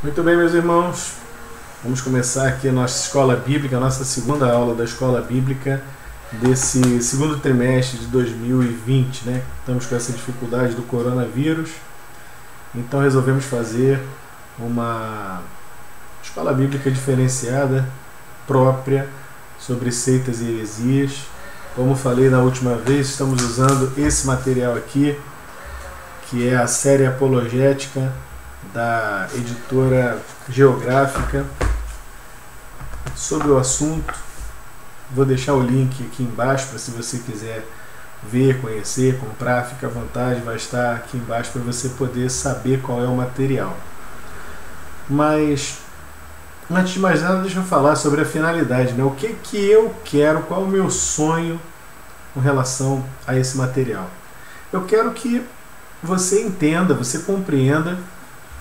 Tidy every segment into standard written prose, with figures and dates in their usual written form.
Muito bem, meus irmãos, vamos começar aqui a nossa escola bíblica, a nossa segunda aula da escola bíblica desse segundo trimestre de 2020, né? Estamos com essa dificuldade do coronavírus, então resolvemos fazer uma escola bíblica diferenciada, própria, sobre seitas e heresias. Como falei na última vez, estamos usando esse material aqui, que é a série apologética da editora Geográfica, sobre o assunto. Vou deixar o link aqui embaixo para, se você quiser ver, conhecer, comprar, fica à vontade, vai estar aqui embaixo para você poder saber qual é o material. Mas antes de mais nada, deixa eu falar sobre a finalidade, né? O que eu quero, qual é o meu sonho com relação a esse material. Eu quero que você entenda, você compreenda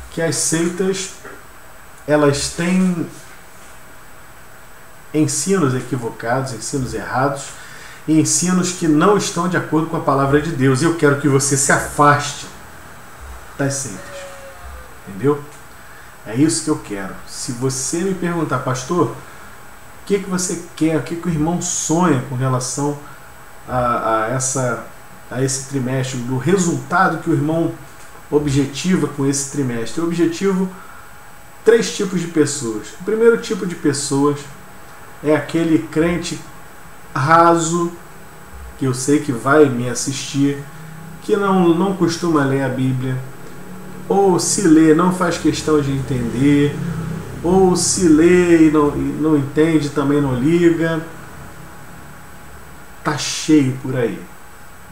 que as seitas, elas têm ensinos equivocados, ensinos errados e ensinos que não estão de acordo com a palavra de Deus. E eu quero que você se afaste das seitas. Entendeu? É isso que eu quero. Se você me perguntar, pastor, o que você quer, o que o irmão sonha com relação a esse trimestre, do resultado que o irmão objetiva com esse trimestre. Eu objetivo 3 tipos de pessoas. O primeiro tipo de pessoas é aquele crente raso, que eu sei que vai me assistir, que não costuma ler a Bíblia, ou se lê não faz questão de entender, ou se lê e não entende, também não liga. Tá cheio por aí.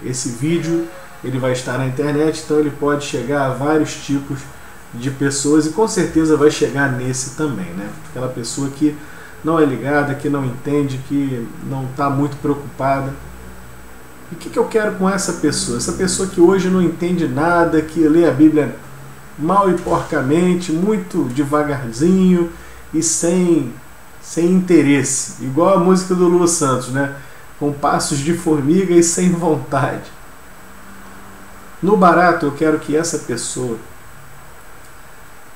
Esse vídeo ele vai estar na internet, então ele pode chegar a vários tipos de pessoas e com certeza vai chegar nesse também, né? Aquela pessoa que não é ligada, que não entende, que não está muito preocupada. E o que eu quero com essa pessoa? Essa pessoa que hoje não entende nada, que lê a Bíblia mal e porcamente, muito devagarzinho e sem interesse. Igual a música do Lulu Santos, né? Com passos de formiga e sem vontade. No barato, eu quero que essa pessoa,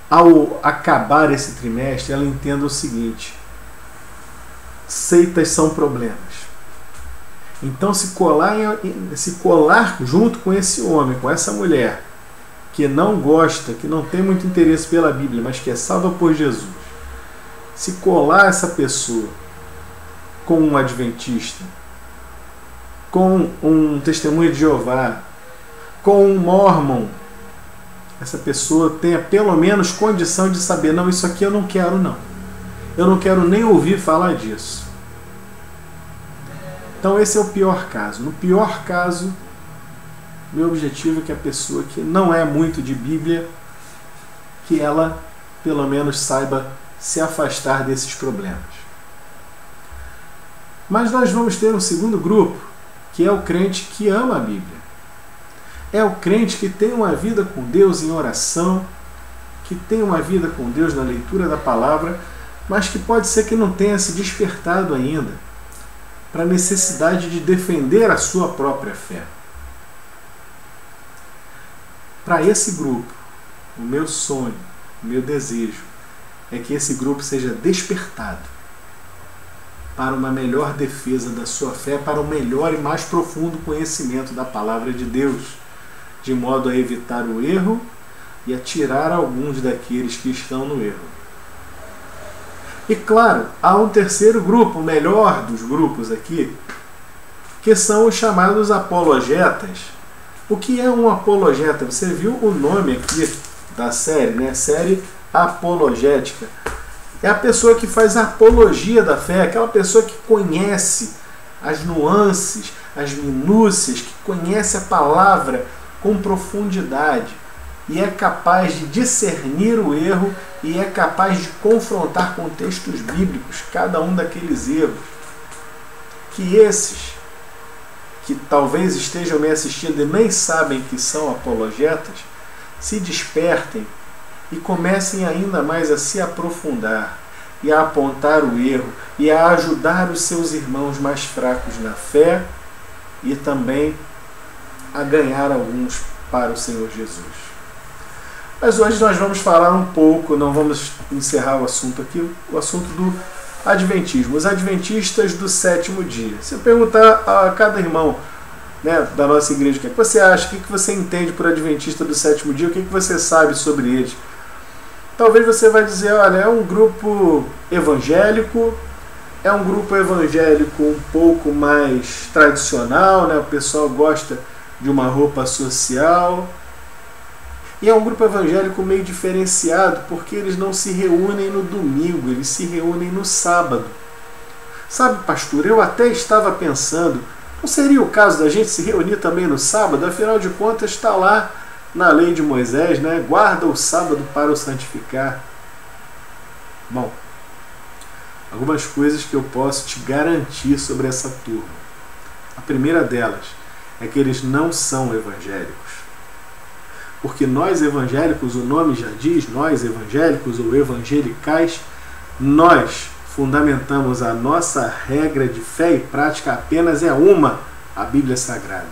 ao acabar esse trimestre, ela entenda o seguinte: seitas são problemas. Então, se colar junto com esse homem, com essa mulher, que não gosta, que não tem muito interesse pela Bíblia, mas que é salva por Jesus, se colar essa pessoa com um adventista, com um testemunho de Jeová, com um mormon, essa pessoa tenha pelo menos condição de saber, não, isso aqui eu não quero não. Eu não quero nem ouvir falar disso. Então esse é o pior caso. No pior caso, meu objetivo é que a pessoa que não é muito de Bíblia, que ela pelo menos saiba se afastar desses problemas. Mas nós vamos ter um segundo grupo, que é o crente que ama a Bíblia. É o crente que tem uma vida com Deus em oração, que tem uma vida com Deus na leitura da palavra, mas que pode ser que não tenha se despertado ainda para a necessidade de defender a sua própria fé. Para esse grupo, o meu sonho, o meu desejo é que esse grupo seja despertado para uma melhor defesa da sua fé, para um melhor e mais profundo conhecimento da palavra de Deus, de modo a evitar o erro e a tirar alguns daqueles que estão no erro. E claro, há um terceiro grupo, o melhor dos grupos aqui, que são os chamados apologetas. O que é um apologeta? Você viu o nome aqui da série, né? Série apologética. É a pessoa que faz a apologia da fé, aquela pessoa que conhece as nuances, as minúcias, que conhece a palavra com profundidade e é capaz de discernir o erro e é capaz de confrontar com textos bíblicos cada um daqueles erros. Que esses que talvez estejam me assistindo e nem sabem que são apologetas, se despertem e comecem ainda mais a se aprofundar e a apontar o erro e a ajudar os seus irmãos mais fracos na fé e também a ganhar alguns para o Senhor Jesus. Mas hoje nós vamos falar um pouco, não vamos encerrar o assunto aqui, o assunto do Adventismo, os Adventistas do sétimo dia. Se eu perguntar a cada irmão, né, da nossa igreja, o que você acha, o que você entende por Adventista do sétimo dia, o que você sabe sobre eles? Talvez você vai dizer, olha, é um grupo evangélico, um pouco mais tradicional, né? O pessoal gosta de uma roupa social. E é um grupo evangélico meio diferenciado, porque eles não se reúnem no domingo, eles se reúnem no sábado. Sabe, pastor, eu até estava pensando, não seria o caso da gente se reunir também no sábado? Afinal de contas, está lá na lei de Moisés, né? Guarda o sábado para o santificar. Bom, algumas coisas que eu posso te garantir sobre essa turma. A primeira delas é que eles não são evangélicos. Porque nós evangélicos, o nome já diz, nós evangélicos ou evangelicais, nós fundamentamos a nossa regra de fé e prática apenas é uma, a Bíblia Sagrada.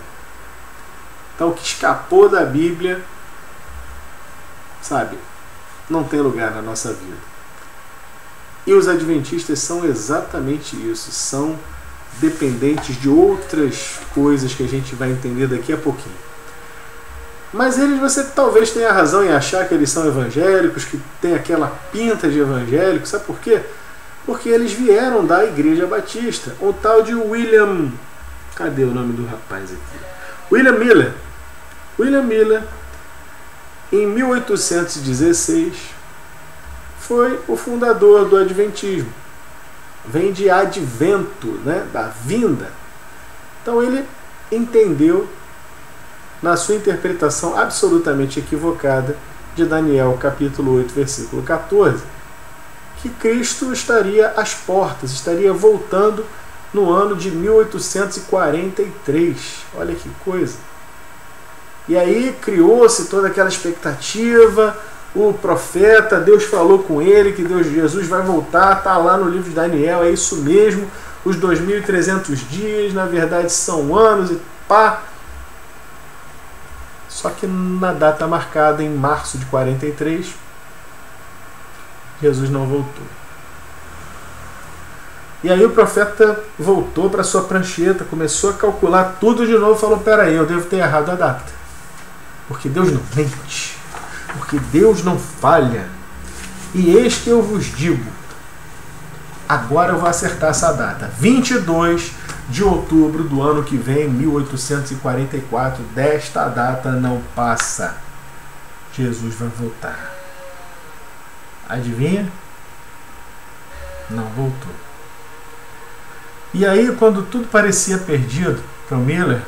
Então, o que escapou da Bíblia, sabe, não tem lugar na nossa vida. E os adventistas são exatamente isso, são dependentes de outras coisas que a gente vai entender daqui a pouquinho. Mas eles, você talvez tenha razão em achar que eles são evangélicos, que tem aquela pinta de evangélicos, sabe por quê? Porque eles vieram da Igreja Batista, o tal de William... Cadê o nome do rapaz aqui? William Miller. William Miller, em 1816, foi o fundador do Adventismo. Vem de advento, né? Da vinda. Então ele entendeu, na sua interpretação absolutamente equivocada de Daniel capítulo 8, versículo 14, que Cristo estaria às portas, estaria voltando no ano de 1843. Olha que coisa! E aí criou-se toda aquela expectativa, o profeta, Deus falou com ele que Jesus vai voltar, está lá no livro de Daniel, é isso mesmo, os 2.300 dias, na verdade são anos e pá. Só que na data marcada em março de 43, Jesus não voltou. E aí o profeta voltou para sua prancheta, começou a calcular tudo de novo e falou, peraí, eu devo ter errado a data. Porque Deus não mente, porque Deus não falha. E eis que eu vos digo, agora eu vou acertar essa data, 22 de outubro do ano que vem, 1844, desta data não passa. Jesus vai voltar. Adivinha? Não voltou. E aí, quando tudo parecia perdido para o Miller,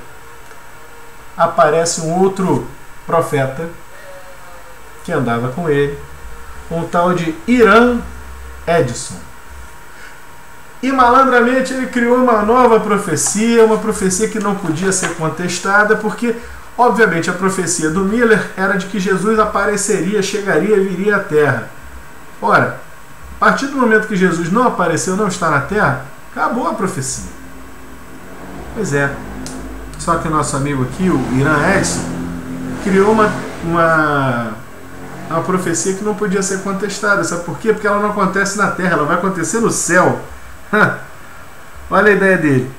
aparece um outro profeta que andava com ele, um tal de Hiram Edson. E malandramente ele criou uma nova profecia, uma profecia que não podia ser contestada, porque, obviamente, a profecia do Miller era de que Jesus apareceria, chegaria e viria à Terra. Ora, a partir do momento que Jesus não apareceu, não está na Terra, acabou a profecia. Pois é. Só que o nosso amigo aqui, o Hiram Edson, criou uma profecia que não podia ser contestada. Sabe por quê? Porque ela não acontece na Terra, ela vai acontecer no céu. Olha a ideia dele.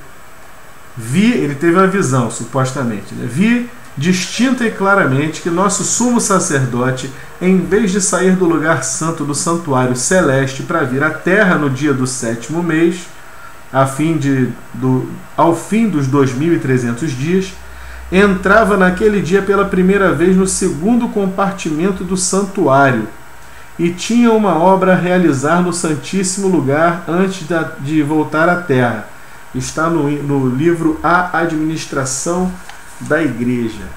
Ele teve uma visão, supostamente, né? Vi distinta e claramente que nosso sumo sacerdote, em vez de sair do lugar santo do santuário celeste para vir à Terra no dia do 7º mês, ao fim dos 2.300 dias, entrava naquele dia pela primeira vez no segundo compartimento do santuário e tinha uma obra a realizar no Santíssimo Lugar antes de voltar à Terra. Está no livro A Administração da Igreja.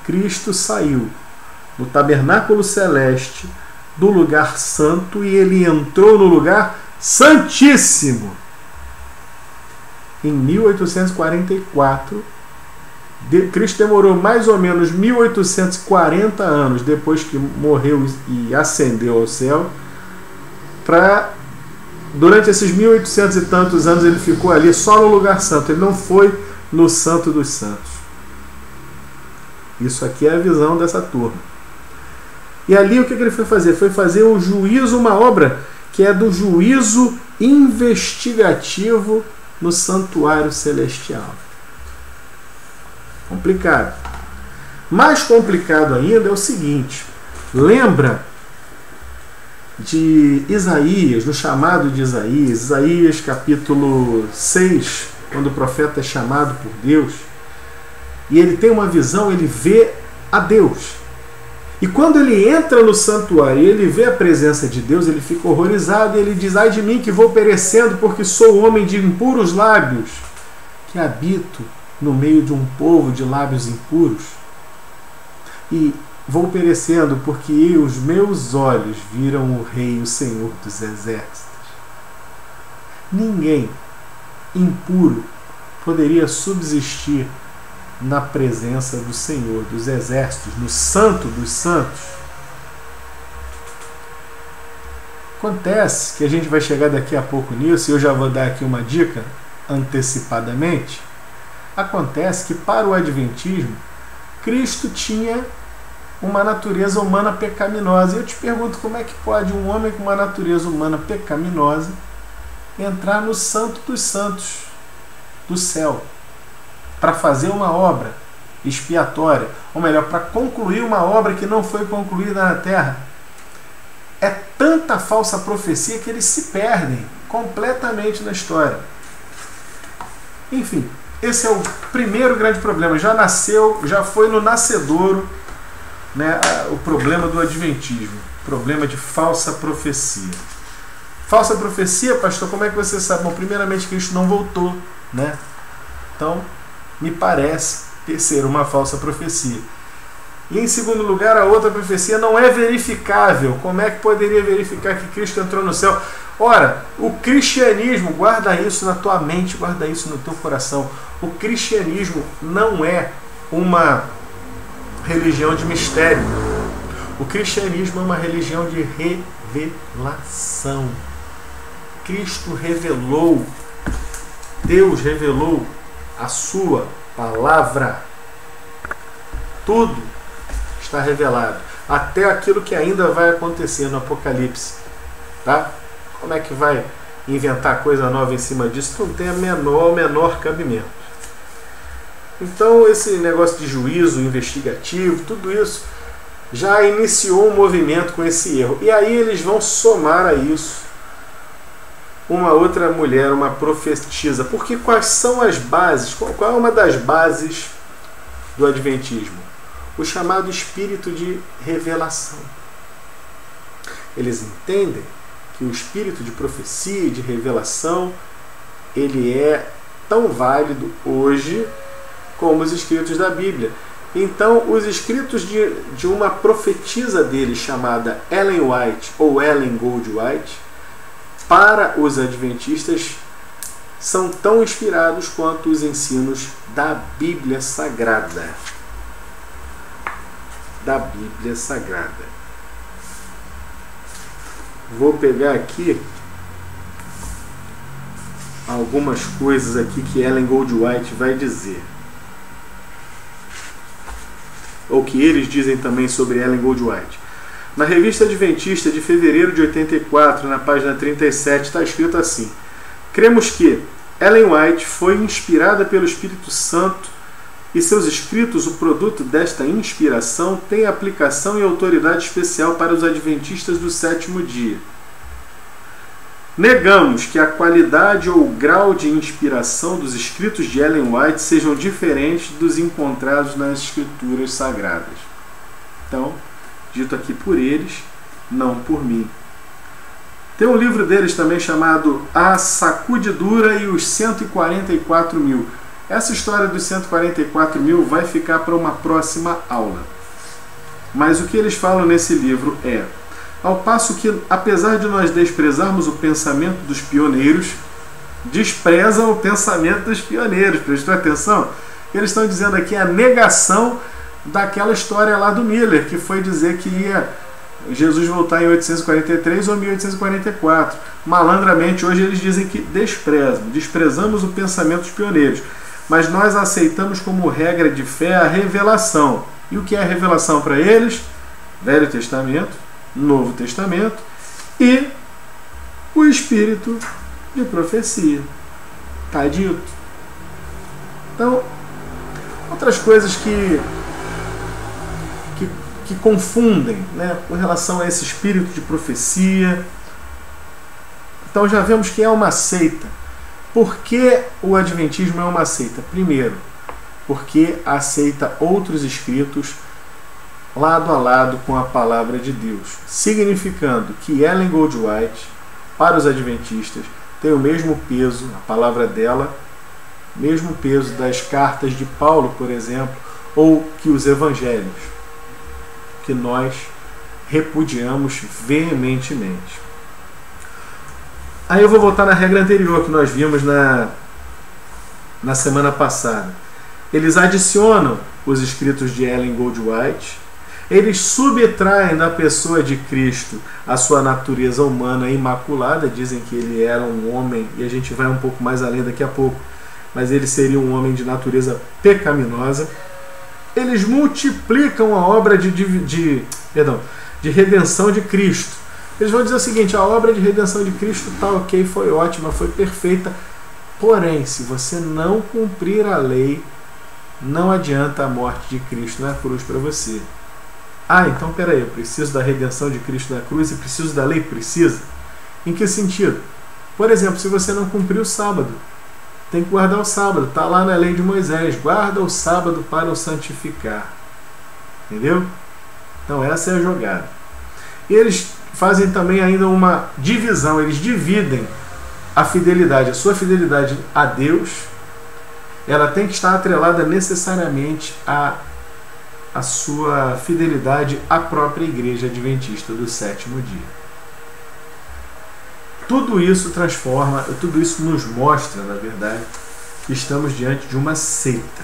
Cristo saiu no tabernáculo celeste do lugar santo e ele entrou no lugar santíssimo. Em 1844, Cristo demorou mais ou menos 1840 anos depois que morreu e ascendeu ao céu, durante esses 1800 e tantos anos ele ficou ali só no lugar santo, ele não foi no Santo dos Santos. Isso aqui é a visão dessa turma. E ali o que ele foi fazer? Foi fazer o juízo, uma obra que é do juízo investigativo no santuário celestial. Complicado. Mais complicado ainda é o seguinte: lembra de Isaías, no chamado de Isaías, Isaías capítulo 6, quando o profeta é chamado por Deus, e ele tem uma visão, ele vê a Deus. E quando ele entra no santuário e ele vê a presença de Deus, ele fica horrorizado e ele diz: ai de mim que vou perecendo, porque sou homem de impuros lábios, que habito no meio de um povo de lábios impuros. E vou perecendo porque os meus olhos viram o Rei, o Senhor dos Exércitos. Ninguém impuro poderia subsistir na presença do Senhor dos Exércitos, no Santo dos Santos. Acontece que a gente vai chegar daqui a pouco nisso, e eu já vou dar aqui uma dica antecipadamente. Acontece que para o Adventismo, Cristo tinha uma natureza humana pecaminosa. E eu te pergunto, como é que pode um homem com uma natureza humana pecaminosa entrar no Santo dos Santos do céu para fazer uma obra expiatória, ou melhor, para concluir uma obra que não foi concluída na terra? É tanta falsa profecia que eles se perdem completamente na história. Enfim, esse é o primeiro grande problema. Já nasceu, já foi no nascedouro, né, o problema do adventismo, problema de falsa profecia. Falsa profecia, pastor, como é que você sabe? Bom, primeiramente, Cristo não voltou, né? Então, me parece ser uma falsa profecia. E em segundo lugar, a outra profecia não é verificável. Como é que poderia verificar que Cristo entrou no céu? Ora, o cristianismo, guarda isso na tua mente, guarda isso no teu coração. O cristianismo não é uma religião de mistério. O cristianismo é uma religião de revelação. Cristo revelou, Deus revelou a sua palavra. Tudo está revelado, até aquilo que ainda vai acontecer no Apocalipse, tá? Como é que vai inventar coisa nova em cima disso? Não tem o menor cabimento. Então esse negócio de juízo investigativo, tudo isso já iniciou um movimento com esse erro. E aí eles vão somar a isso uma outra mulher, uma profetisa. Porque quais são as bases? Qual é uma das bases do Adventismo? O chamado espírito de revelação. Eles entendem que o espírito de profecia e de revelação, ele é tão válido hoje como os escritos da Bíblia. Então, os escritos de uma profetisa dele chamada Ellen White ou Ellen Goldwhite, para os adventistas, são tão inspirados quanto os ensinos da Bíblia Sagrada. Da Bíblia Sagrada. Vou pegar aqui algumas coisas aqui que Ellen Goldwhite vai dizer. Ou que eles dizem também sobre Ellen Goldwhite. Na Revista Adventista de fevereiro de 84, na página 37, está escrito assim: cremos que Ellen White foi inspirada pelo Espírito Santo e seus escritos, o produto desta inspiração, têm aplicação e autoridade especial para os adventistas do sétimo dia. Negamos que a qualidade ou o grau de inspiração dos escritos de Ellen White sejam diferentes dos encontrados nas escrituras sagradas. Então, dito aqui por eles, não por mim. Tem um livro deles também chamado A Sacudidura e os 144 mil. Essa história dos 144 mil vai ficar para uma próxima aula. Mas o que eles falam nesse livro é: ao passo que, apesar de nós desprezarmos o pensamento dos pioneiros, desprezam o pensamento dos pioneiros. Prestou atenção? Eles estão dizendo aqui a negação daquela história lá do Miller, que foi dizer que ia Jesus voltar em 843 ou 1844. Malandramente, hoje eles dizem que desprezamos o pensamento dos pioneiros, mas nós aceitamos como regra de fé a revelação. E o que é a revelação para eles? Velho Testamento, Novo Testamento e o espírito de profecia. Está dito. Então, outras coisas que confundem, né, com relação a esse espírito de profecia. Então já vemos que é uma seita. Por que o Adventismo é uma seita? Primeiro, porque aceita outros escritos lado a lado com a palavra de Deus, significando que Ellen Goldwhite, para os adventistas, tem o mesmo peso, a palavra dela, mesmo peso das cartas de Paulo, por exemplo, ou que os evangelhos, que nós repudiamos veementemente. Aí eu vou voltar na regra anterior que nós vimos na semana passada. Eles adicionam os escritos de Ellen Goldwhite, eles subtraem da pessoa de Cristo a sua natureza humana imaculada, dizem que ele era um homem, e a gente vai um pouco mais além daqui a pouco, mas ele seria um homem de natureza pecaminosa. Eles multiplicam a obra de redenção de Cristo. Eles vão dizer o seguinte: a obra de redenção de Cristo está ok, foi ótima, foi perfeita, porém, se você não cumprir a lei, não adianta a morte de Cristo na cruz para você. Ah, então peraí, eu preciso da redenção de Cristo na cruz e preciso da lei? Precisa. Em que sentido? Por exemplo, se você não cumprir o sábado, tem que guardar o sábado. Está lá na lei de Moisés: guarda o sábado para o santificar. Entendeu? Então essa é a jogada. E eles fazem também ainda uma divisão. Eles dividem a fidelidade. A sua fidelidade a Deus, ela tem que estar atrelada necessariamente a sua fidelidade à própria igreja adventista do sétimo dia. Tudo isso transforma, tudo isso nos mostra, na verdade, que estamos diante de uma seita.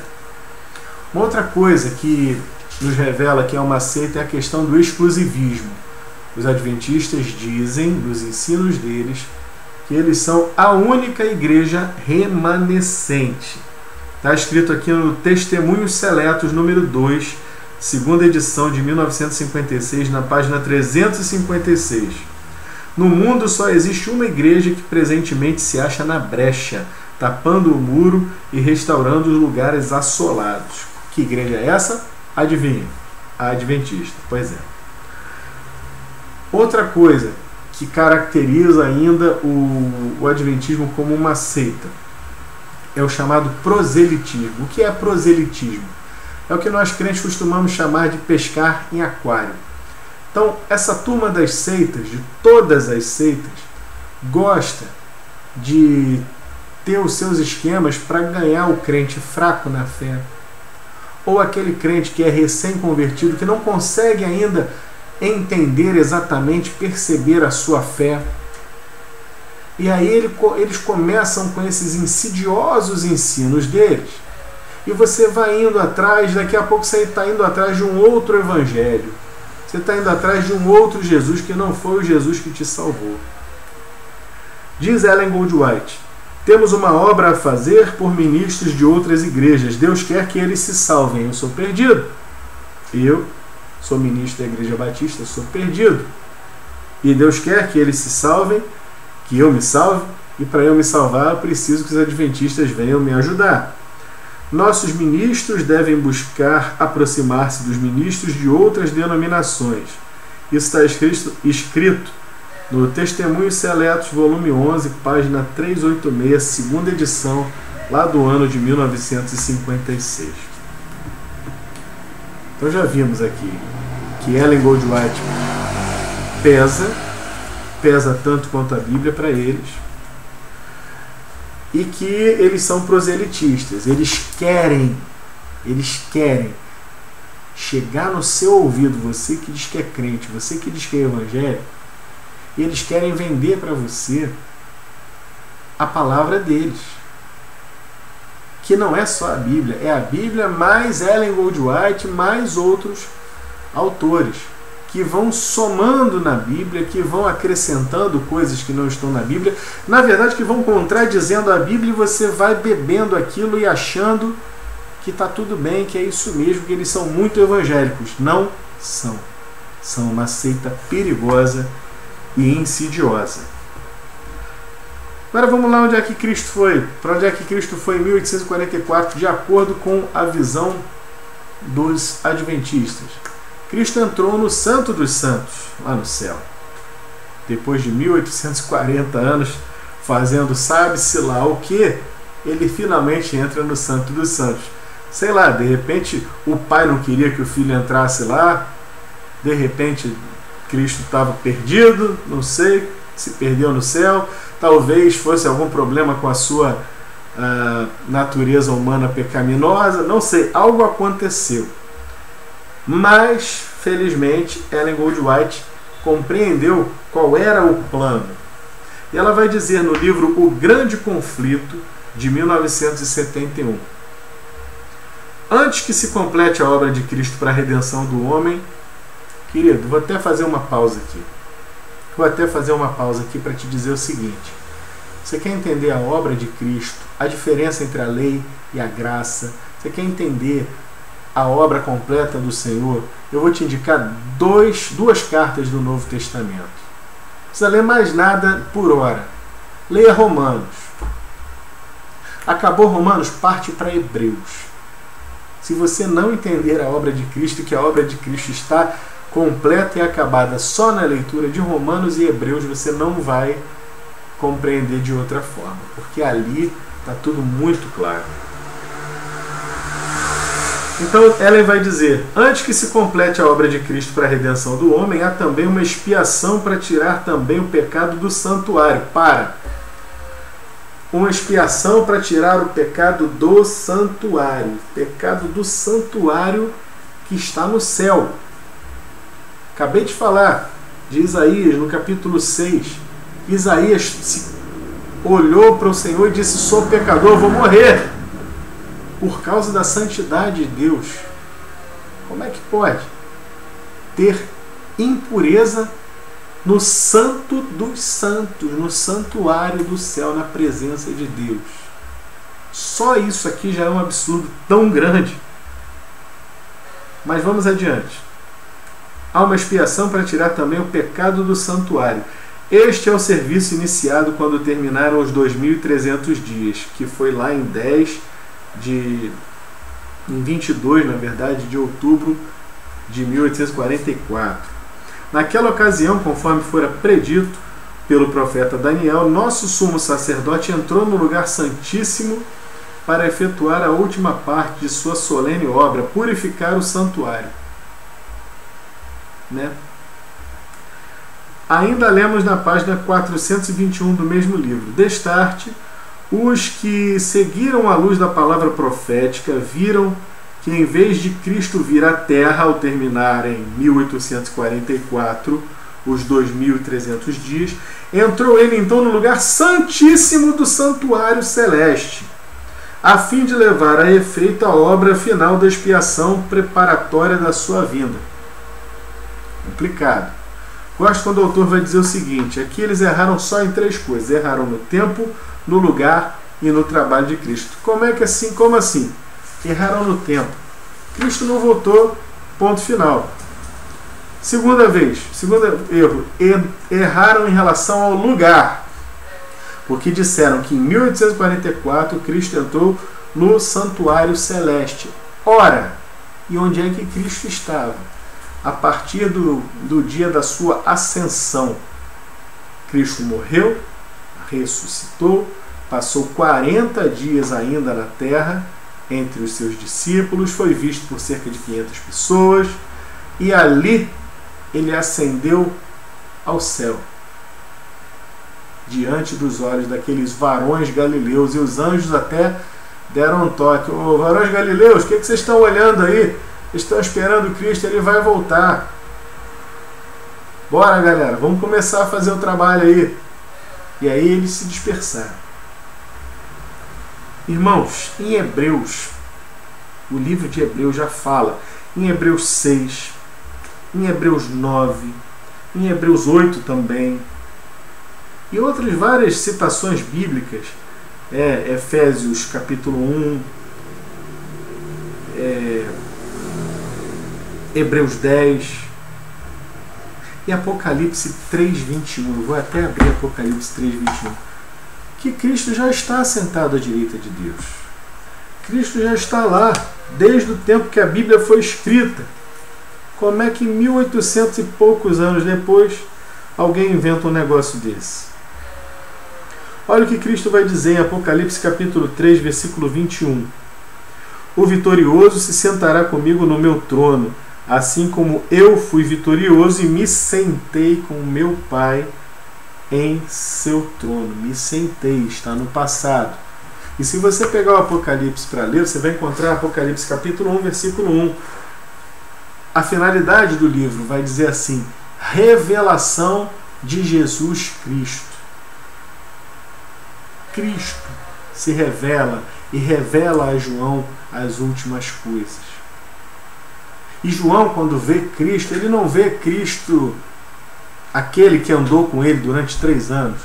Uma outra coisa que nos revela que é uma seita é a questão do exclusivismo. Os adventistas dizem, nos ensinos deles, que eles são a única igreja remanescente. Está escrito aqui no Testemunhos Seletos, número 2, segunda edição de 1956, na página 356. No mundo só existe uma igreja que presentemente se acha na brecha, tapando o muro e restaurando os lugares assolados. Que igreja é essa? Adivinha? A adventista. Pois é. Outra coisa que caracteriza ainda o adventismo como uma seita é o chamado proselitismo. O que é proselitismo? É o que nós crentes costumamos chamar de pescar em aquário. Então, essa turma das seitas, de todas as seitas, gosta de ter os seus esquemas para ganhar o crente fraco na fé, ou aquele crente que é recém-convertido, que não consegue ainda entender exatamente, perceber a sua fé. E aí eles começam com esses insidiosos ensinos deles. E você vai indo atrás, daqui a pouco você está indo atrás de um outro evangelho. Você está indo atrás de um outro Jesus que não foi o Jesus que te salvou. Diz Ellen Goldwhite: temos uma obra a fazer por ministros de outras igrejas. Deus quer que eles se salvem. Eu sou perdido. Eu sou ministro da Igreja Batista, sou perdido. E Deus quer que eles se salvem, que eu me salve. E para eu me salvar, eu preciso que os adventistas venham me ajudar. Nossos ministros devem buscar aproximar-se dos ministros de outras denominações. Isso está escrito no Testemunhos Seletos, volume 11, página 386, segunda edição, lá do ano de 1956. Então já vimos aqui que Ellen Goldwhite pesa tanto quanto a Bíblia para eles, e que eles são proselitistas. Eles querem chegar no seu ouvido, você que diz que é crente, você que diz que é evangélico, e eles querem vender para você a palavra deles, que não é só a Bíblia, é a Bíblia mais Ellen Goldwhite, mais outros autores, que vão somando na Bíblia, que vão acrescentando coisas que não estão na Bíblia, na verdade que vão contradizendo a Bíblia, e você vai bebendo aquilo e achando que está tudo bem, que é isso mesmo, que eles são muito evangélicos. Não são. São uma seita perigosa e insidiosa. Agora vamos lá onde é que Cristo foi. Para onde é que Cristo foi em 1844, de acordo com a visão dos adventistas. Cristo entrou no Santo dos Santos, lá no céu. Depois de 1840 anos fazendo sabe-se lá o que, ele finalmente entra no Santo dos Santos. Sei lá, de repente o pai não queria que o filho entrasse lá, de repente Cristo estava perdido, não sei, se perdeu no céu, talvez fosse algum problema com a sua natureza humana pecaminosa, não sei, algo aconteceu. Mas, felizmente, Ellen Goldwhite compreendeu qual era o plano. E ela vai dizer no livro O Grande Conflito, de 1971. Antes que se complete a obra de Cristo para a redenção do homem, querido, vou até fazer uma pausa aqui. Para te dizer o seguinte. Você quer entender a obra de Cristo, a diferença entre a lei e a graça? Você quer entender a obra completa do Senhor? Eu vou te indicar duas cartas do Novo Testamento. Não precisa ler mais nada por hora. Leia Romanos. Acabou Romanos, parte para Hebreus. Se você não entender a obra de Cristo, que a obra de Cristo está completa e acabada só na leitura de Romanos e Hebreus, você não vai compreender de outra forma, porque ali está tudo muito claro. Então Ellen vai dizer: antes que se complete a obra de Cristo para a redenção do homem, há também uma expiação para tirar também o pecado do santuário. Uma expiação para tirar o pecado do santuário. Pecado do santuário que está no céu. Acabei de falar de Isaías, no capítulo 6. Isaías se olhou para o Senhor e disse: sou pecador, vou morrer. Por causa da santidade de Deus. Como é que pode ter impureza no santo dos santos, no santuário do céu, na presença de Deus? Só isso aqui já é um absurdo tão grande. Mas vamos adiante. Há uma expiação para tirar também o pecado do santuário. Este é o serviço iniciado quando terminaram os 2.300 dias, que foi lá em 22, na verdade, de outubro de 1844. Naquela ocasião, conforme fora predito pelo profeta Daniel, nosso sumo sacerdote entrou no lugar santíssimo para efetuar a última parte de sua solene obra, purificar o santuário. Ainda lemos na página 421 do mesmo livro. Destarte, os que seguiram a luz da palavra profética viram que, em vez de Cristo vir à Terra ao terminar em 1844 os 2.300 dias, entrou ele então no lugar santíssimo do santuário celeste, a fim de levar a efeito a obra final da expiação preparatória da sua vinda. Complicado. Gosto quando o autor vai dizer o seguinte: aqui eles erraram só em 3 coisas. Erraram no tempo, no lugar e no trabalho de Cristo. Como é que assim? Como assim? Erraram no tempo. Cristo não voltou, ponto final. Segundo erro, erraram em relação ao lugar. Porque disseram que em 1844 Cristo entrou no santuário celeste. Ora, e onde é que Cristo estava? A partir do dia da sua ascensão. Cristo morreu, ressuscitou, passou 40 dias ainda na terra, entre os seus discípulos, foi visto por cerca de 500 pessoas, e ali ele ascendeu ao céu, diante dos olhos daqueles varões galileus, e os anjos até deram um toque: ô varões galileus, o que vocês estão olhando aí? Estão esperando Cristo, ele vai voltar. Bora, galera, vamos começar a fazer o trabalho aí. E aí eles se dispersaram. Irmãos, em Hebreus, o livro de Hebreus já fala, em Hebreus 6, em Hebreus 9, em Hebreus 8 também, e outras várias citações bíblicas, Efésios capítulo 1, Hebreus 10, E Apocalipse 3:21, eu vou até abrir Apocalipse 3:21, que Cristo já está assentado à direita de Deus. Cristo já está lá, desde o tempo que a Bíblia foi escrita. Como é que 1800 e poucos anos depois alguém inventa um negócio desse? Olha o que Cristo vai dizer em Apocalipse capítulo 3, versículo 21. O vitorioso se sentará comigo no meu trono, assim como eu fui vitorioso e me sentei com o meu Pai em seu trono. Me sentei, está no passado. E se você pegar o Apocalipse para ler, você vai encontrar Apocalipse capítulo 1, versículo 1. A finalidade do livro vai dizer assim: revelação de Jesus Cristo. Cristo se revela e revela a João as últimas coisas. E João, quando vê Cristo, ele não vê Cristo, aquele que andou com ele durante 3 anos.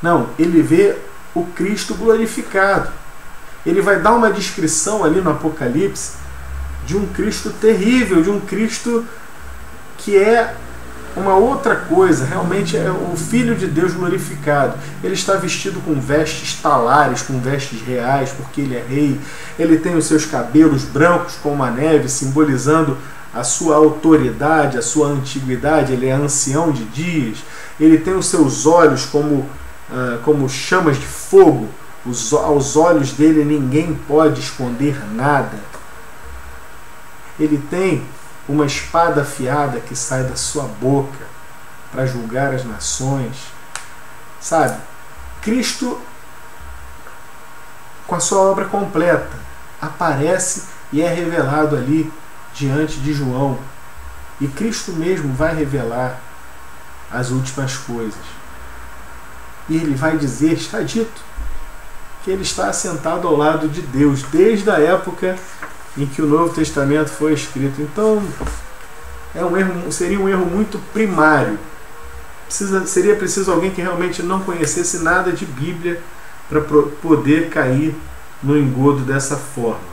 Não, ele vê o Cristo glorificado. Ele vai dar uma descrição ali no Apocalipse de um Cristo terrível, de um Cristo que é uma outra coisa, realmente é o Filho de Deus glorificado. Ele está vestido com vestes talares, com vestes reais, porque ele é rei. Ele tem os seus cabelos brancos como a neve, simbolizando a sua autoridade, a sua antiguidade. Ele é ancião de dias. Ele tem os seus olhos como chamas de fogo. Aos olhos dele ninguém pode esconder nada. Ele tem uma espada afiada que sai da sua boca para julgar as nações. Sabe? Cristo, com a sua obra completa, aparece e é revelado ali diante de João. E Cristo mesmo vai revelar as últimas coisas. E ele vai dizer, está dito, que ele está assentado ao lado de Deus, desde a época em que o Novo Testamento foi escrito. Então, seria um erro muito primário. Seria preciso alguém que realmente não conhecesse nada de Bíblia para poder cair no engodo dessa forma.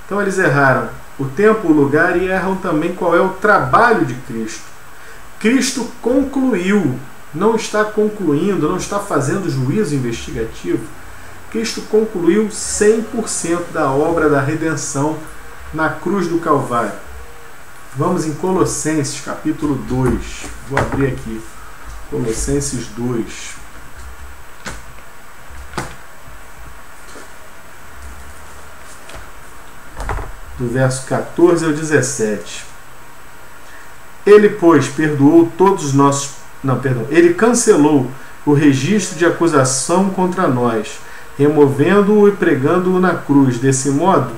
Então eles erraram o tempo, o lugar e erram também qual é o trabalho de Cristo. Cristo concluiu, não está concluindo, não está fazendo juízo investigativo. Cristo concluiu 100% da obra da redenção na cruz do Calvário. Vamos em Colossenses capítulo 2. Vou abrir aqui. Colossenses 2. Do verso 14 ao 17. Ele, pois, perdoou todos os nossos... Ele cancelou o registro de acusação contra nós, removendo-o e pregando-o na cruz. Desse modo,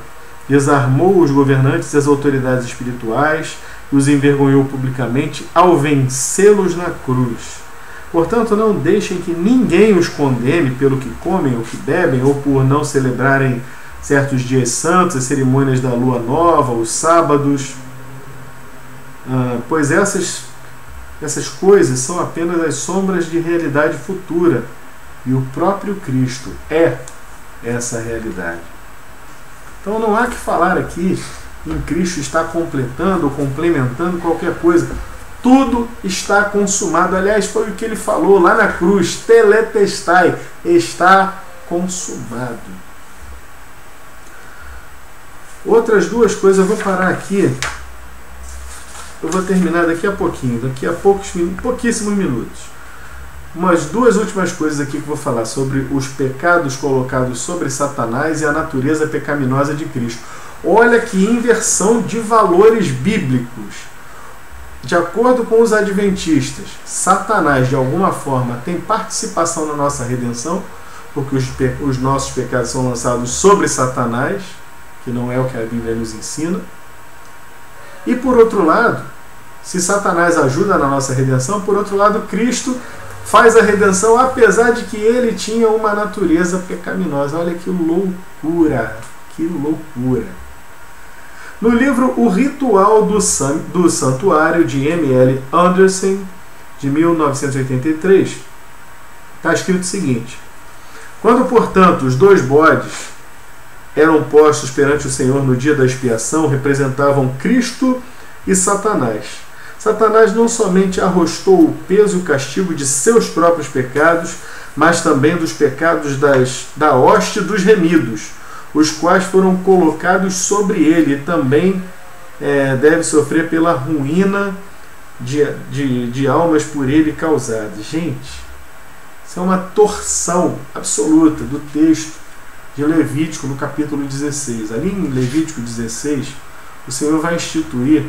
desarmou os governantes e as autoridades espirituais e os envergonhou publicamente ao vencê-los na cruz. Portanto, não deixem que ninguém os condene pelo que comem ou que bebem, ou por não celebrarem certos dias santos, as cerimônias da lua nova, os sábados, pois essas coisas são apenas as sombras de realidade futura. E o próprio Cristo é essa realidade. Então não há que falar aqui em Cristo está completando ou complementando qualquer coisa. Tudo está consumado. Aliás, foi o que ele falou lá na cruz. Teletestai. Está consumado. Outras duas coisas, eu vou parar aqui. Eu vou terminar daqui a pouquinho. Daqui a pouquíssimos minutos. Umas duas últimas coisas aqui que eu vou falar sobre os pecados colocados sobre Satanás e a natureza pecaminosa de Cristo. Olha que inversão de valores bíblicos. De acordo com os adventistas, Satanás de alguma forma tem participação na nossa redenção, porque os nossos pecados são lançados sobre Satanás, que não é o que a Bíblia nos ensina. E por outro lado, se Satanás ajuda na nossa redenção, por outro lado, Cristo faz a redenção, apesar de que ele tinha uma natureza pecaminosa. Olha que loucura! Que loucura! No livro O Ritual do Santuário, de M.L. Anderson, de 1983, está escrito o seguinte: quando, portanto, os 2 bodes eram postos perante o Senhor no dia da expiação, representavam Cristo e Satanás. Satanás não somente arrostou o peso e o castigo de seus próprios pecados, mas também dos pecados da hoste dos remidos, os quais foram colocados sobre ele, e também deve sofrer pela ruína de almas por ele causadas. Gente, isso é uma torção absoluta do texto de Levítico, no capítulo 16. Ali em Levítico 16, o Senhor vai instituir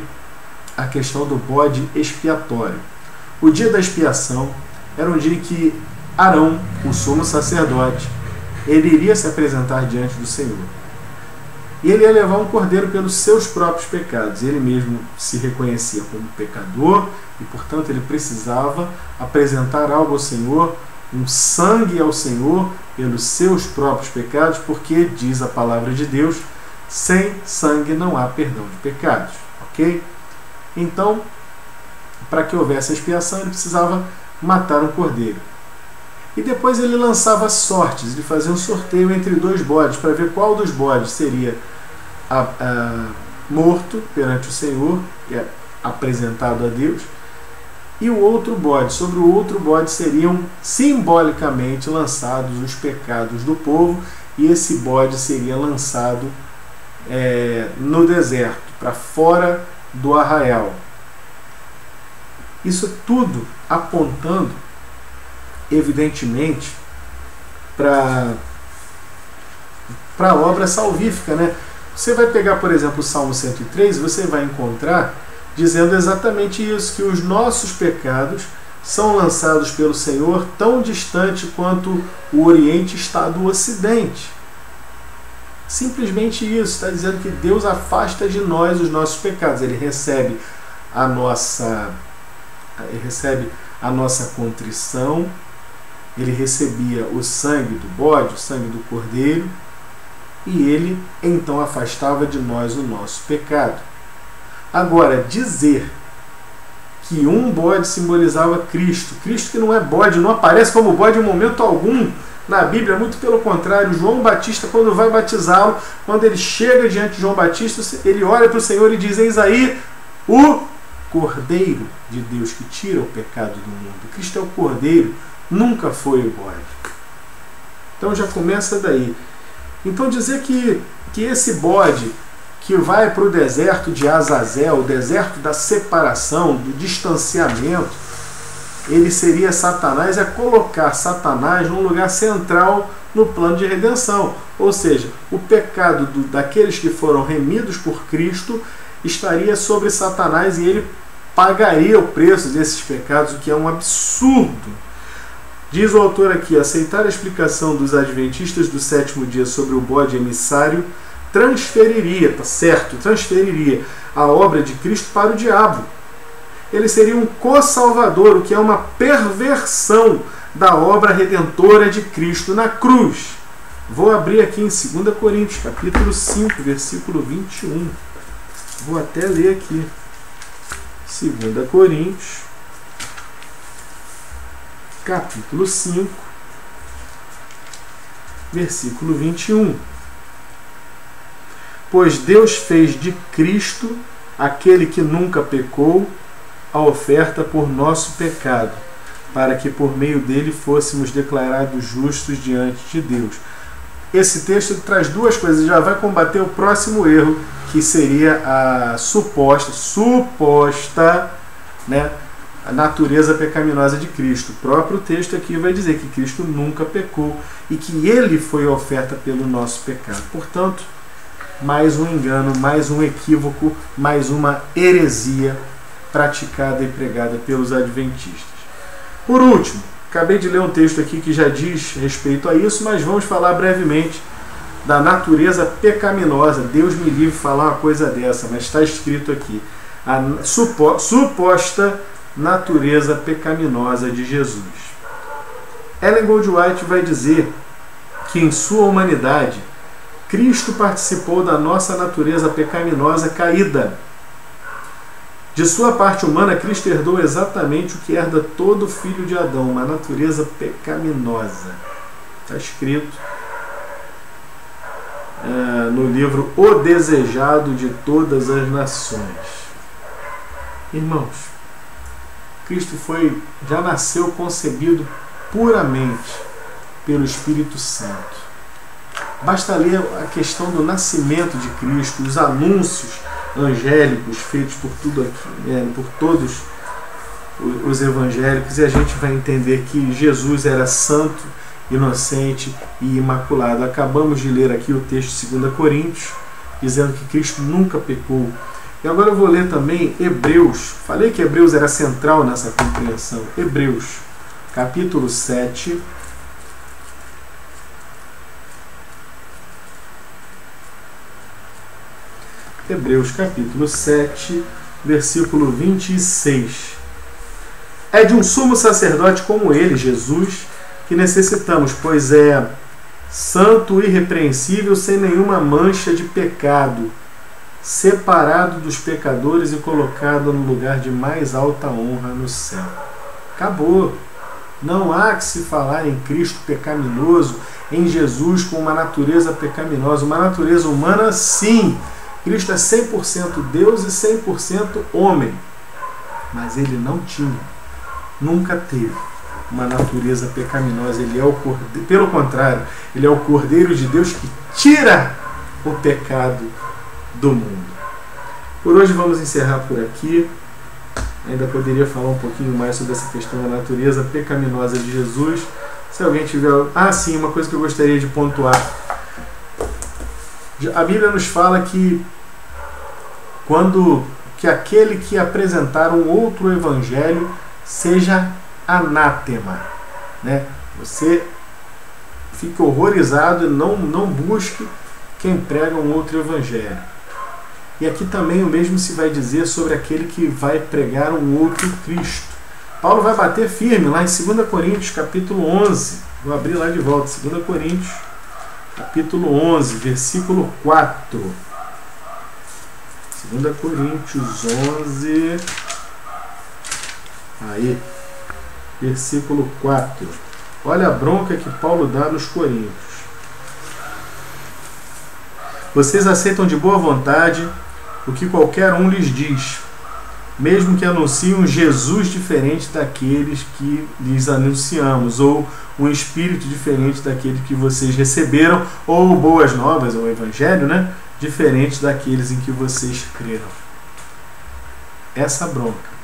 a questão do bode expiatório. O dia da expiação era um dia em que Arão, o sumo sacerdote, ele iria se apresentar diante do Senhor. E ele ia levar um cordeiro pelos seus próprios pecados. Ele mesmo se reconhecia como pecador e, portanto, ele precisava apresentar algo ao Senhor, um sangue ao Senhor pelos seus próprios pecados, porque diz a palavra de Deus, sem sangue não há perdão de pecados. Ok? Então, para que houvesse a expiação, ele precisava matar um cordeiro. E depois ele lançava sortes, ele fazia um sorteio entre dois bodes, para ver qual dos bodes seria morto perante o Senhor, apresentado a Deus, e o outro bode. Sobre o outro bode seriam simbolicamente lançados os pecados do povo, e esse bode seria lançado no deserto, para fora do arraial. Isso tudo apontando, evidentemente, para a obra salvífica, né? Você vai pegar, por exemplo, o Salmo 103 e você vai encontrar dizendo exatamente isso, que os nossos pecados são lançados pelo Senhor tão distante quanto o Oriente está do Ocidente. Simplesmente isso, está dizendo que Deus afasta de nós os nossos pecados. Ele recebe a nossa contrição, ele recebia o sangue do bode, o sangue do cordeiro, e ele então afastava de nós o nosso pecado. Agora, dizer que um bode simbolizava Cristo que não é bode, não aparece como bode em momento algum na Bíblia, muito pelo contrário. João Batista, quando vai batizá-lo, quando ele chega diante de João Batista, ele olha para o Senhor e diz: eis aí o Cordeiro de Deus que tira o pecado do mundo. Cristo é o Cordeiro, nunca foi o bode. Então já começa daí. Então dizer que esse bode que vai para o deserto de Azazel, o deserto da separação, do distanciamento, ele seria Satanás, é colocar Satanás num lugar central no plano de redenção. Ou seja, o pecado daqueles que foram remidos por Cristo estaria sobre Satanás e ele pagaria o preço desses pecados, o que é um absurdo. Diz o autor aqui: aceitar a explicação dos adventistas do sétimo dia sobre o bode emissário transferiria, tá certo, transferiria a obra de Cristo para o diabo. Ele seria um co-salvador, o que é uma perversão da obra redentora de Cristo na cruz. Vou abrir aqui em 2 Coríntios, capítulo 5, versículo 21. Vou até ler aqui. 2 Coríntios, capítulo 5, versículo 21. Pois Deus fez de Cristo, aquele que nunca pecou, a oferta por nosso pecado, para que por meio dele fôssemos declarados justos diante de Deus. Esse texto traz duas coisas, já vai combater o próximo erro, que seria a suposta, né, a natureza pecaminosa de Cristo. O próprio texto aqui vai dizer que Cristo nunca pecou e que ele foi a oferta pelo nosso pecado. Portanto, mais um engano, mais um equívoco, mais uma heresia praticada e pregada pelos adventistas. Por último, acabei de ler um texto aqui que já diz respeito a isso, mas vamos falar brevemente da natureza pecaminosa. Deus me livre de falar uma coisa dessa, mas está escrito aqui: a suposta natureza pecaminosa de Jesus. Ellen Goldwhite vai dizer que em sua humanidade Cristo participou da nossa natureza pecaminosa caída. De sua parte humana, Cristo herdou exatamente o que herda todo filho de Adão, uma natureza pecaminosa. Está escrito no livro O Desejado de Todas as Nações. Irmãos, Cristo já nasceu concebido puramente pelo Espírito Santo. Basta ler a questão do nascimento de Cristo, os anúncios angélicos feitos por todos os evangélicos, e a gente vai entender que Jesus era santo, inocente e imaculado. Acabamos de ler aqui o texto de 2 Coríntios, dizendo que Cristo nunca pecou. E agora eu vou ler também Hebreus. Falei que Hebreus era central nessa compreensão. Hebreus, capítulo 7. Hebreus, capítulo 7, versículo 26. É de um sumo sacerdote como ele, Jesus, que necessitamos, pois é santo, irrepreensível, sem nenhuma mancha de pecado, separado dos pecadores e colocado no lugar de mais alta honra no céu. Acabou. Não há que se falar em Cristo pecaminoso, em Jesus com uma natureza pecaminosa. Uma natureza humana, sim. Cristo é 100% Deus e 100% homem. Mas ele não tinha, nunca teve uma natureza pecaminosa. Ele é o Cordeiro, pelo contrário, ele é o Cordeiro de Deus que tira o pecado do mundo. Por hoje vamos encerrar por aqui. Ainda poderia falar um pouquinho mais sobre essa questão da natureza pecaminosa de Jesus. Se alguém tiver... sim, uma coisa que eu gostaria de pontuar. A Bíblia nos fala que aquele que apresentar um outro evangelho seja anátema, né? Você fique horrorizado e não busque quem prega um outro evangelho. E aqui também o mesmo se vai dizer sobre aquele que vai pregar um outro Cristo. Paulo vai bater firme lá em 2 Coríntios, capítulo 11. Vou abrir lá de volta, 2 Coríntios, capítulo 11, versículo 4. 2 Coríntios 11, aí, versículo 4. Olha a bronca que Paulo dá nos coríntios. Vocês aceitam de boa vontade o que qualquer um lhes diz, mesmo que anunciem um Jesus diferente daqueles que lhes anunciamos, ou um espírito diferente daquele que vocês receberam, ou boas novas, ou evangelho, né? Diferente daqueles em que vocês creram. Essa bronca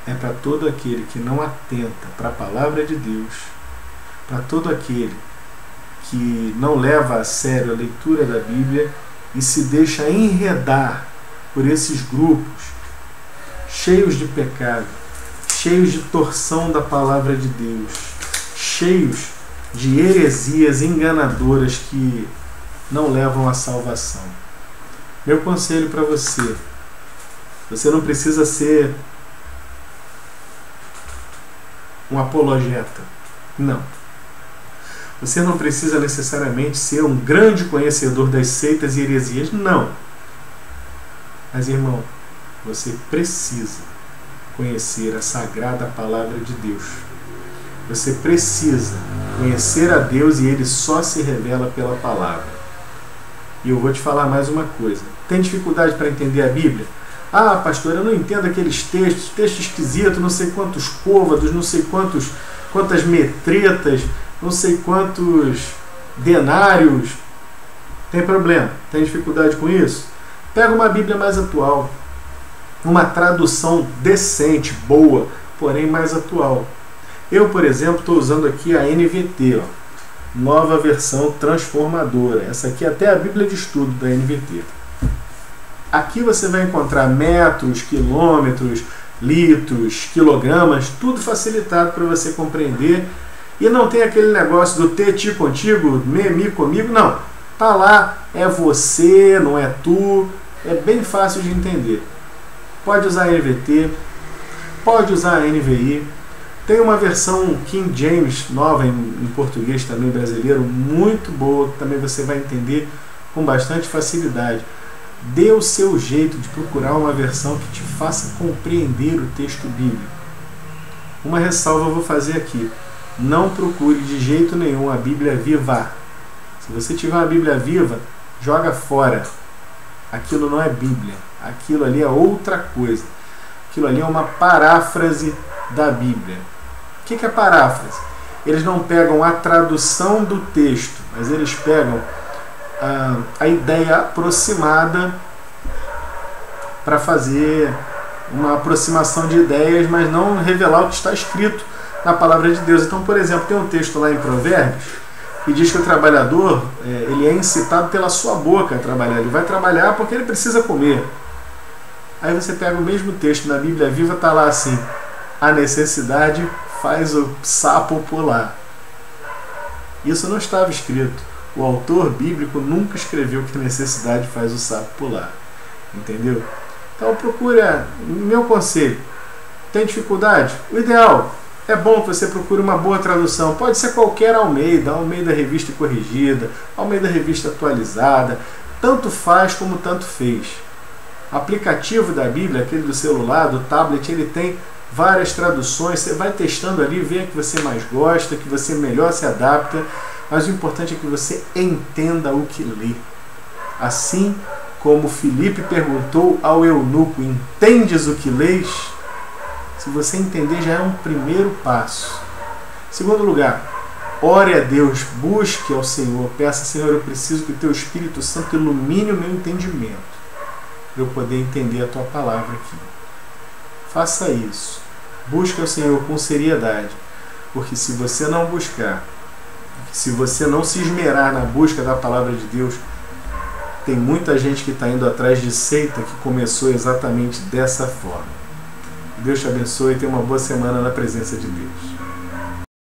é para todo aquele que não atenta para a palavra de Deus, para todo aquele que não leva a sério a leitura da Bíblia e se deixa enredar por esses grupos cheios de pecado, cheios de torção da palavra de Deus, cheios de heresias enganadoras que não levam à salvação. Meu conselho para você: você não precisa ser um apologeta. Não. Você não precisa necessariamente ser um grande conhecedor das seitas e heresias. Não. Mas, irmão, você precisa conhecer a sagrada palavra de Deus. Você precisa conhecer a Deus e Ele só se revela pela palavra. E eu vou te falar mais uma coisa. Tem dificuldade para entender a Bíblia? Ah, pastor, eu não entendo aqueles textos, texto esquisito, não sei quantos côvados, não sei quantas metretas, não sei quantos denários. Tem problema? Tem dificuldade com isso? Pega uma Bíblia mais atual, uma tradução decente, boa, porém mais atual. Eu, por exemplo, estou usando aqui a NVT, Nova Versão Transformadora. Essa aqui é até a Bíblia de Estudo da NVT. Aqui você vai encontrar metros, quilômetros, litros, quilogramas, tudo facilitado para você compreender. E não tem aquele negócio do ter ti contigo, me comigo, não. Tá lá, é você, não é tu. É bem fácil de entender. Pode usar a NVT, pode usar a NVI. Tem uma versão King James nova em português também brasileiro, muito boa, que também você vai entender com bastante facilidade. Dê o seu jeito de procurar uma versão que te faça compreender o texto bíblico. Uma ressalva eu vou fazer aqui. Não procure de jeito nenhum a Bíblia Viva. Se você tiver uma Bíblia Viva, joga fora. Aquilo não é Bíblia. Aquilo ali é outra coisa. Aquilo ali é uma paráfrase da Bíblia. O que é paráfrase? Eles não pegam a tradução do texto, mas eles pegam a ideia aproximada para fazer uma aproximação de ideias, mas não revelar o que está escrito na palavra de Deus. Então, por exemplo, tem um texto lá em Provérbios que diz que o trabalhador ele é incitado pela sua boca a trabalhar. Ele vai trabalhar porque ele precisa comer. Aí você pega o mesmo texto na Bíblia Viva, está lá assim: a necessidade faz o sapo pular. Isso não estava escrito. O autor bíblico nunca escreveu que a necessidade faz o sapo pular. Entendeu? Então procura, meu conselho, tem dificuldade? O ideal é bom que você procure uma boa tradução. Pode ser qualquer Almeida Revista Corrigida, Almeida Revista Atualizada, tanto faz como tanto fez. O aplicativo da Bíblia, aquele do celular, do tablet, ele tem várias traduções. Você vai testando ali, vê a que você mais gosta, que você melhor se adapta, mas o importante é que você entenda o que lê. Assim como Filipe perguntou ao eunuco: entendes o que lês? Se você entender, já é um primeiro passo. Segundo lugar, ore a Deus, busque ao Senhor, peça: Senhor, eu preciso que o Teu Espírito Santo ilumine o meu entendimento, para eu poder entender a Tua palavra aqui. Faça isso. Busque ao Senhor com seriedade, porque se você não buscar, se você não se esmerar na busca da palavra de Deus, tem muita gente que está indo atrás de seita que começou exatamente dessa forma. Deus te abençoe e tenha uma boa semana na presença de Deus.